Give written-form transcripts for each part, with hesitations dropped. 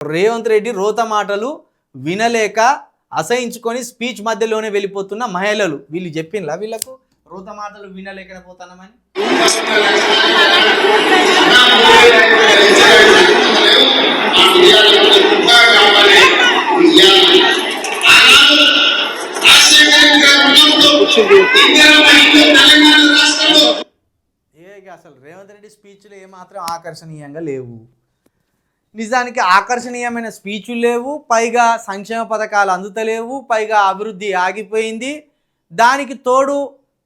రేవంత్ రెడ్డి రోత మాటలు వినలేక అసహించుకొని స్పీచ్ మధ్యలోనే వెళ్ళిపోతున్న మహిళలు వీళ్ళు చెప్పిండ్లా వీళ్ళకు రోత మాటలు వినలేకనే పోతానమని. అసలు రేవంత్ రెడ్డి స్పీచ్లు ఏమాత్రం ఆకర్షణీయంగా లేవు. నిజానికి ఆకర్షణీయమైన స్పీచ్లు లేవు, పైగా సంక్షేమ పథకాలు అందుతలేవు, పైగా అభివృద్ధి ఆగిపోయింది. దానికి తోడు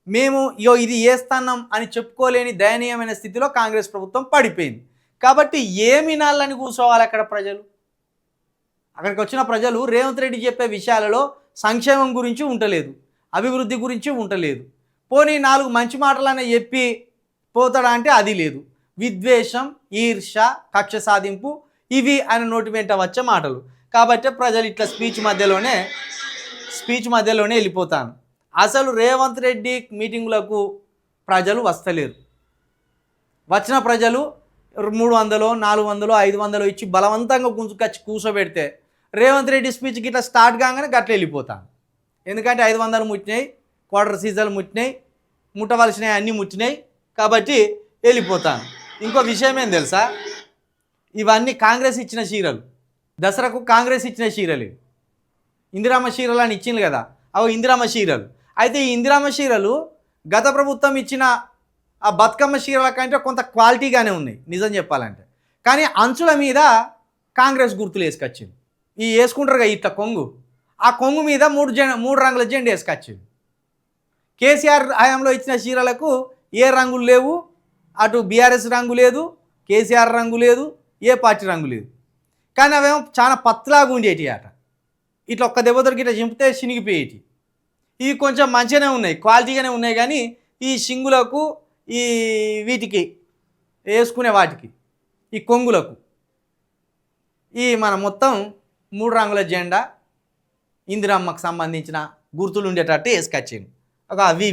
మేము ఇది చేస్తున్నాం అని చెప్పుకోలేని దయనీయమైన స్థితిలో కాంగ్రెస్ ప్రభుత్వం పడిపోయింది. కాబట్టి ఏమి నాళ్ళని కూర్చోవాలి అక్కడ ప్రజలు? అక్కడికి వచ్చిన ప్రజలు రేవంత్ రెడ్డి చెప్పే విషయాలలో సంక్షేమం గురించి ఉండలేదు, అభివృద్ధి గురించి ఉండలేదు. పోనీ 4 మంచి మాటలనే చెప్పి పోతాడా అంటే అది లేదు. విద్వేషం, ఈర్ష, కక్ష సాధింపు ఇవి ఆయన నోటి వెంట వచ్చే మాటలు. కాబట్టి ప్రజలు ఇట్లా స్పీచ్ మధ్యలోనే వెళ్ళిపోతాను. అసలు రేవంత్ రెడ్డి మీటింగులకు ప్రజలు వస్తలేరు. వచ్చిన ప్రజలు 300, 400, 500 ఇచ్చి బలవంతంగా గుంజుకొచ్చి కూర్చోబెడితే రేవంత్ రెడ్డి స్పీచ్కి ఇట్లా స్టార్ట్ కాగానే గట్ల వెళ్ళిపోతాను. ఎందుకంటే 500 ముట్టినాయి, క్వార్టర్ సీజన్లు ముట్టినాయి, ముట్టవలసినవి అన్నీ ముట్టినాయి కాబట్టి వెళ్ళిపోతాను. ఇంకో విషయం ఏం తెలుసా? ఇవన్నీ కాంగ్రెస్ ఇచ్చిన చీరలు, దసరాకు కాంగ్రెస్ ఇచ్చిన చీరలు, ఇందిరామ చీరలు అని ఇచ్చింది కదా, అవి ఇందిరామ చీరలు. అయితే ఈ ఇందిరామ చీరలు గత ప్రభుత్వం ఇచ్చిన ఆ బతుకమ్మ చీరల కంటే కొంత క్వాలిటీగానే ఉన్నాయి నిజం చెప్పాలంటే. కానీ అంచుల మీద కాంగ్రెస్ గుర్తులు వేసుకొచ్చింది. ఈ వేసుకుంటారు కదా ఇట్లా కొంగు, ఆ కొంగు మీద 3 రంగుల జెండా వేసుకొచ్చింది. కేసీఆర్ హయాంలో ఇచ్చిన చీరలకు ఏ రంగులు లేవు, అటు బీఆర్ఎస్ రంగు లేదు, కేసీఆర్ రంగు లేదు, ఏ పార్టీ రంగు లేదు. కానీ అవేమో చాలా పత్లాగా ఉండేటి అట, ఇట్లా ఒక్క దెబ్బతోకి ఇట్లా చింపితే చినిగిపోయేటి. ఇవి కొంచెం మంచిగానే ఉన్నాయి, క్వాలిటీగానే ఉన్నాయి. కానీ ఈ సింగులకు, ఈ వీటికి వేసుకునే వాటికి, ఈ కొంగులకు ఈ మన మొత్తం 3 రంగుల జెండా ఇందిరమ్మకు సంబంధించిన గుర్తులు ఉండేటట్టు వేసుకొచ్చింది. ఒక అవి